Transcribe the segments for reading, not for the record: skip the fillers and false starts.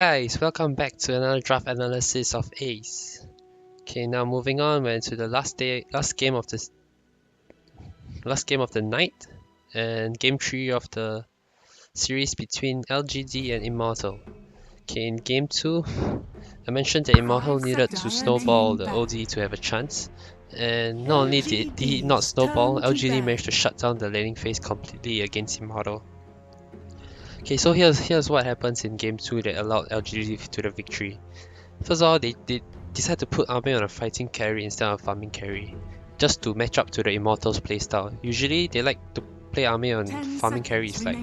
Guys, welcome back to another draft analysis of Ace. Okay, now moving on, we're into the last game of the night, and game 3 of the series between LGD and Immortal. Okay, in game 2, I mentioned that Immortal needed to snowball the OD to have a chance, and not only did he not snowball, LGD managed to shut down the laning phase completely against Immortal. Okay, so here's what happens in game 2 that allowed LGD to the victory. First of all, they decide to put Arme on a fighting carry instead of farming carry, just to match up to the Immortals playstyle. Usually they like to play Arme on farming carries like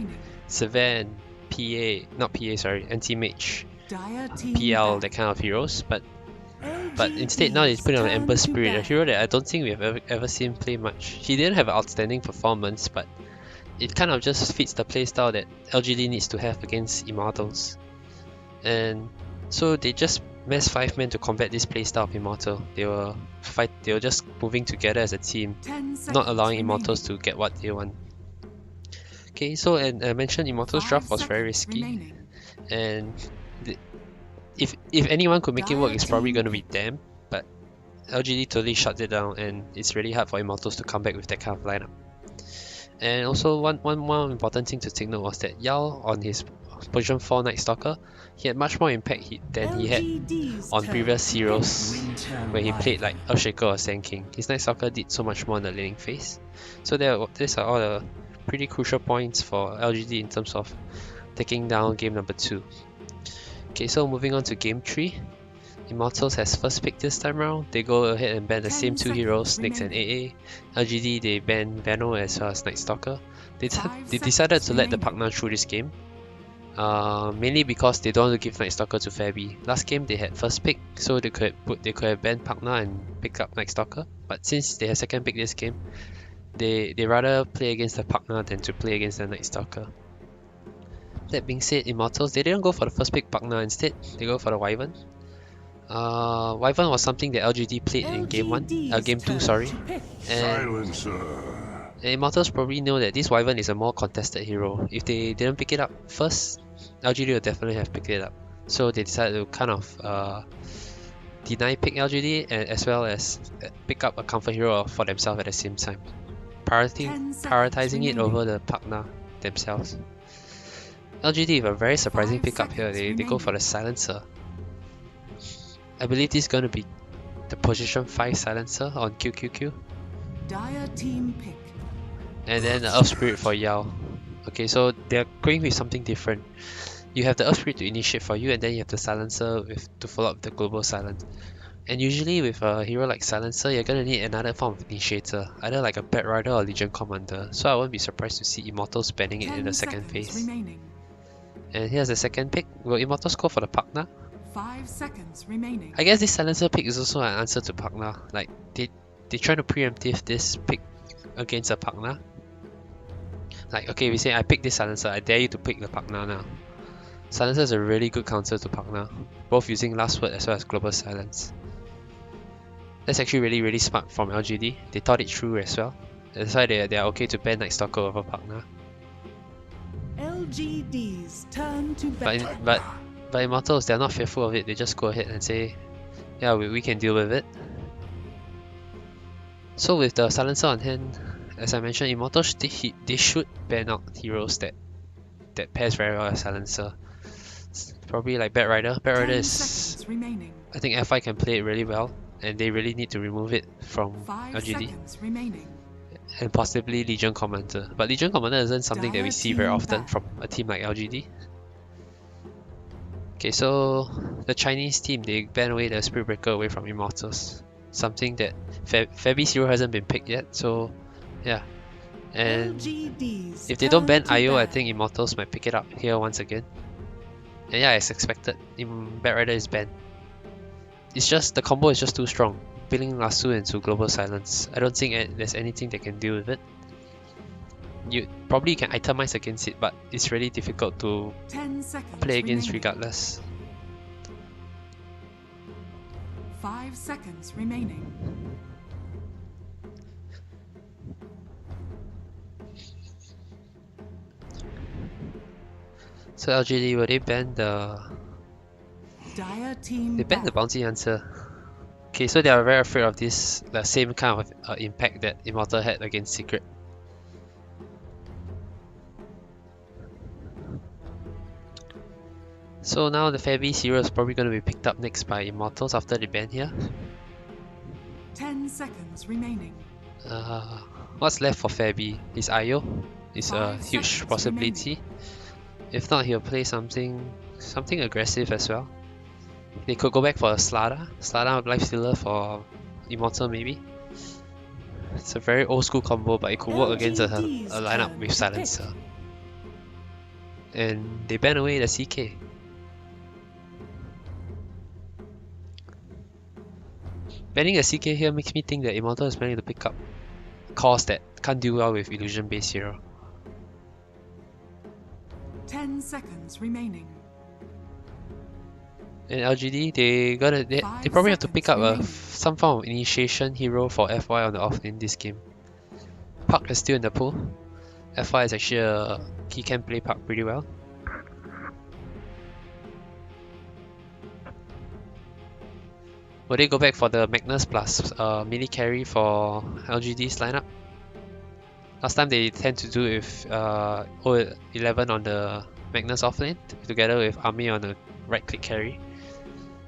Savan, Anti-Mage, PL, that kind of heroes, but instead now they put on Ember Spirit, a hero that I don't think we have ever seen play much. He didn't have an outstanding performance, but it kind of just fits the playstyle that LGD needs to have against Immortals. And so they just mass 5 men to combat this playstyle of Immortal. They were just moving together as a team, not allowing Immortals to get what they want. Okay, so and I mentioned Immortal's draft was very risky, and if anyone could make it work, it's probably going to be them. But LGD totally shut it down, and it's really hard for Immortals to come back with that kind of lineup. And also one more important thing to take note was that Yao on his position 4 Night Stalker, he had much more impact than he had on previous heroes where he played like Earthshaker or Sand King. His Night Stalker did so much more in the laning phase. So these are all the pretty crucial points for LGD in terms of taking down game number 2. Okay, so moving on to game 3. Immortals has first pick this time around. They go ahead and ban the same 2 heroes, Nyx and AA. LGD, they ban Vano as well as Night Stalker. They decided to let the partner through this game. Mainly because they don't want to give Night Stalker to Fabi. Last game they had first pick, so they could have banned Partner and pick up Night Stalker. But since they have second pick this game, they rather play against the Partner than to play against the Night Stalker. That being said, Immortals, they didn't go for the first pick Partner, instead they go for the Wyvern. Wyvern was something that LGD played in game 2, sorry. And Immortals probably know that this Wyvern is a more contested hero. If they didn't pick it up first, LGD would definitely have picked it up. So they decided to kind of deny pick LGD and as well as pick up a comfort hero for themselves at the same time, prioritizing it over the partner themselves. LGD with a very surprising pickup here. They go for the Silencer. I believe this is going to be the position 5 Silencer on QQQ. Dire team pick. And then the Earth Spirit for Yao. Okay, so they're going with something different. You have the Earth Spirit to initiate for you, and then you have the Silencer to follow up the Global Silence. And usually with a hero like Silencer, you're gonna need another form of initiator, either like a Bat Rider or Legion Commander. So I won't be surprised to see Immortals banning it in the second phase. Remaining. And here's the second pick. Will Immortals go for the partner? 5 seconds remaining. I guess this Silencer pick is also an answer to partner. Like they try to preemptive this pick against a partner. Like, okay, we say I pick this Silencer, I dare you to pick the partner now. Silencer is a really good counter to partner, both using Last Word as well as Global Silence. That's actually really smart from LGD. They thought it through as well. That's why they are okay to ban Night Stalker over partner. LGD's turn to battle. But Immortals, they're not fearful of it. They just go ahead and say, yeah, we can deal with it. So with the Silencer on hand, as I mentioned, Immortals, they should ban out heroes that pairs very well with Silencer. Probably like Bat Rider. Bat Rider is, I think FI can play it really well, and they really need to remove it from LGD. And possibly Legion Commander. But Legion Commander isn't something that we see very often from a team like LGD. Okay, so the Chinese team, they ban away the Spirit Breaker away from Immortals. Something that Fabi's hero hasn't been picked yet, so yeah. And if they don't ban IO, I think Immortals might pick it up here once again. And yeah, as expected, Bat Rider is banned. It's just, the combo is just too strong. Billing Lasso into Global Silence. I don't think there's anything that can deal with it. You probably can itemize against it, but it's really difficult to play against regardless. 5 seconds remaining. So LGD, will they ban the Dire team They banned the back. bouncy answer. Okay, so they are very afraid of this, the same kind of impact that Immortal had against Secret. So now the Fabi hero is probably going to be picked up next by Immortals after they ban here. 10 seconds remaining. What's left for Fabi? His IO is a 5 huge seconds possibility. If not, he'll play something aggressive as well. They could go back for a Slada Lifestealer for Immortal maybe. It's a very old school combo, but it could work against a lineup with Silencer. And they ban away the CK. Banning a CK here makes me think that Immortal is planning to pick up cores that can't do well with illusion based hero. 10 seconds remaining. In LGD, they probably have to pick up some form of initiation hero for FY on the offlane this game. Puck is still in the pool. FY is actually he can play Puck pretty well. Will they go back for the Magnus plus melee carry for LGD's lineup? Last time they tend to do it with 11 on the Magnus offlane together with Army on the right click carry.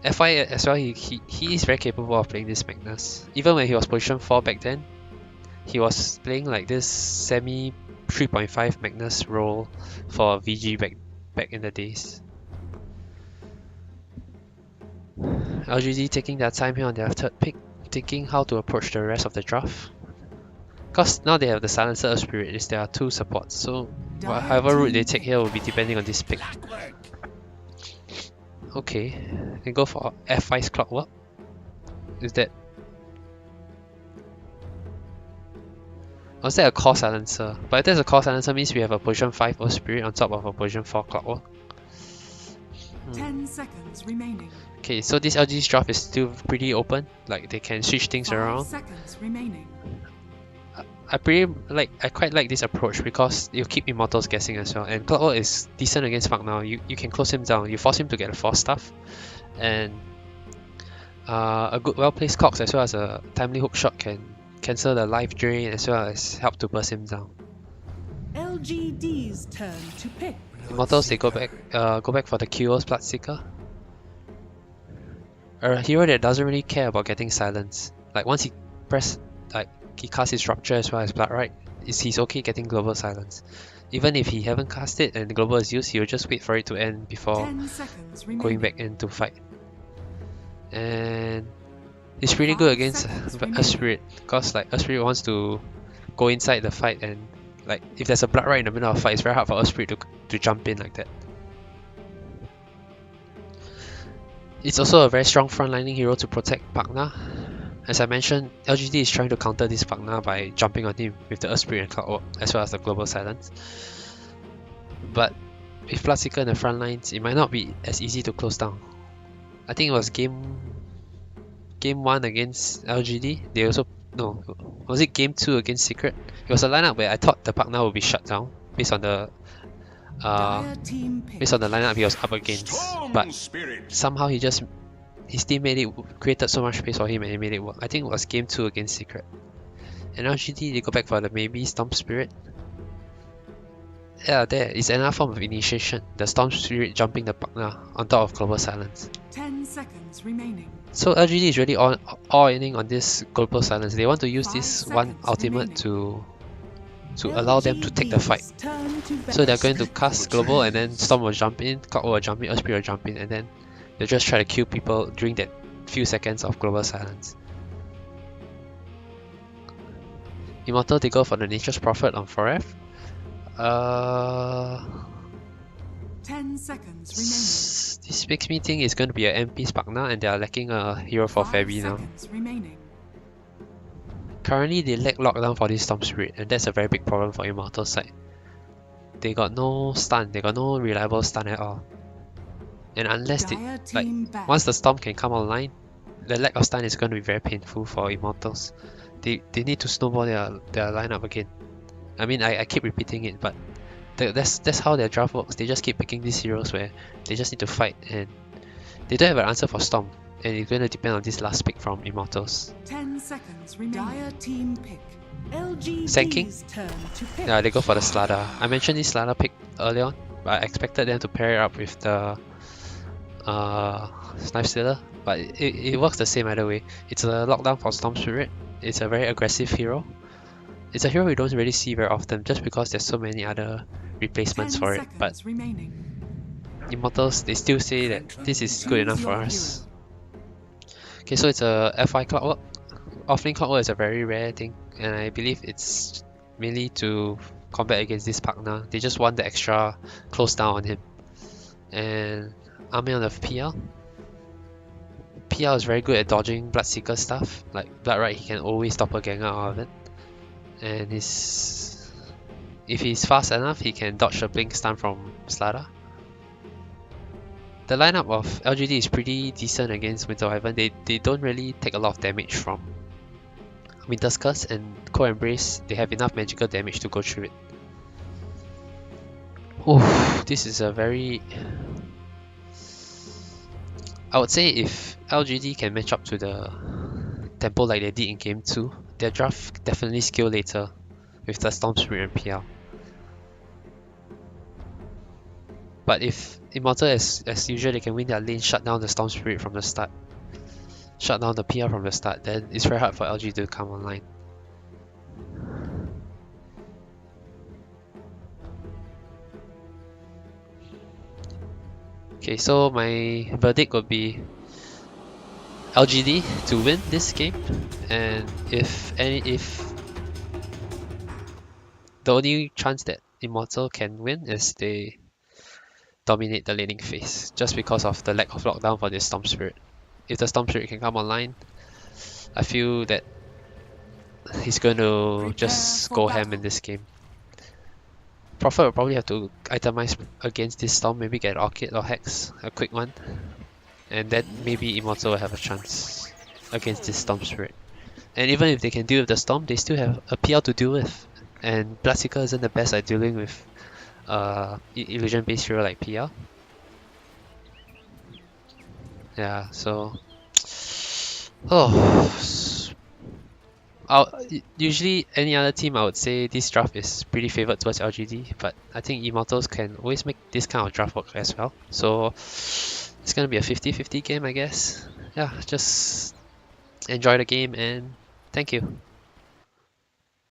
FY as well, he is very capable of playing this Magnus. Even when he was position 4 back then, he was playing like this semi 3.5 Magnus role for VG back in the days. LGD taking their time here on their third pick, thinking how to approach the rest of the draft. Because now they have the Silencer of Spirit, is there are 2 supports, so however route they take here will be depending on this pick. Okay, they go for F5's Clockwork. Is that... Or is that a Core Silencer? But if there's a Core Silencer, means we have a position 5 Earth Spirit on top of a position 4 Clockwork. 10 seconds remaining. Okay, so this LG's draft is still pretty open, like they can switch things 5 around. seconds remaining. I quite like this approach because you keep Immortals guessing as well, and Clockwork is decent against Fuck now. You can close him down, you force him to get a 4 stuff, and a good well placed Cox as well as a timely hook shot can cancel the life drain as well as help to burst him down. LGD's turn to pick. Immortals, they go back for the QO's Bloodseeker. A hero that doesn't really care about getting silence. Like once he he casts his Rupture as well as Bloodright, he's okay getting global silence. Even if he haven't cast it and global is used, he'll just wait for it to end before going back in to fight. And it's pretty good against Earth Spirit, because like Earth Spirit wants to go inside the fight, and like if there's a Bloodright in the middle of a fight, it's very hard for Earth Spirit to jump in like that. It's also a very strong frontlining hero to protect Pagna. As I mentioned, LGD is trying to counter this Pagna by jumping on him with the Earth Spirit and Clockwork, as well as the Global Silence. But with Bloodseeker in the front lines, it might not be as easy to close down. I think it was game 1 against LGD. Was it game 2 against Secret? It was a lineup where I thought the Pagna would be shut down based on the lineup he was up against, but somehow his teammate created so much space for him and he made it work. I think it was game 2 against Secret. And LGD, they go back for the maybe Storm Spirit. Yeah, there is another form of initiation. The Storm Spirit jumping the Pagna on top of Global Silence. 10 seconds remaining. So LGD is really all-inning on this Global Silence. They want to use this one ultimate to allow them to take the fight. So they're going to cast Global and then Storm will jump in, Clockwork will jump in, Earth Spirit will jump in, and then they'll just try to kill people during that few seconds of Global Silence. Immortal, they go for the Nature's Prophet on 4F. 10 seconds remaining. This makes me think it's going to be an MP Pagna and they are lacking a hero for Fabi now. Currently they lack lockdown for this Storm Spirit, and that's a very big problem for Immortal's side. They got no stun, they got no reliable stun at all. And unless once the Storm can come online, the lack of stun is going to be very painful for Immortals. They need to snowball their lineup again. I mean, I keep repeating it, but that's how their draft works. They just keep picking these heroes where they just need to fight, and They don't have an answer for Storm, and it's going to depend on this last pick from Immortals. 10 seconds remaining. Dire team pick. LGD's Sinking? turn to pick. Yeah, they go for the Slardar. I mentioned this Slardar pick earlier on, but I expected them to pair it up with the Snipe Stealer, but it works the same either way. It's a lockdown for Storm Spirit. It's a very aggressive hero. It's a hero we don't really see very often just because there's so many other replacements for it, but remaining. Immortals, they still say that this is good enough for us. Okay, so it's a FI Clockwork. Offlane Clockwork is a very rare thing, and I believe it's mainly to combat against this partner. They just want the extra close down on him. And Army on the PL. PL is very good at dodging Bloodseeker stuff. Like Bloodrite, he can always doppelganger out of it. And if he's fast enough, he can dodge the blink stun from Slardar. The lineup of LGD is pretty decent against Winter Wyvern. They don't really take a lot of damage from Winter's Curse, and Cold Embrace, they have enough magical damage to go through it. Oof, this is a very... I would say if LGD can match up to the tempo like they did in Game 2, their draft definitely scale later with the Storm Spirit and PL. But if Immortal, as usual, they can win their lane, shut down the Storm Spirit from the start, shut down the PL from the start, then it's very hard for LG to come online. Okay, so my verdict would be LGD to win this game, and if the only chance that Immortal can win is they dominate the laning phase, just because of the lack of lockdown for this Storm Spirit. If the Storm Spirit can come online, I feel that he's going to just go ham in this game. Prophet will probably have to itemize against this Storm, maybe get Orchid or Hex, a quick one, and then maybe Immortal will have a chance against this Storm Spirit. And even if they can deal with the Storm, they still have a PL to deal with, and Bloodseeker isn't the best at dealing with illusion based hero like PL. Yeah, so usually any other team I would say this draft is pretty favored towards LGD, but I think Immortals can always make this kind of draft work as well. So it's gonna be a 50-50 game, I guess. Yeah, just enjoy the game and thank you.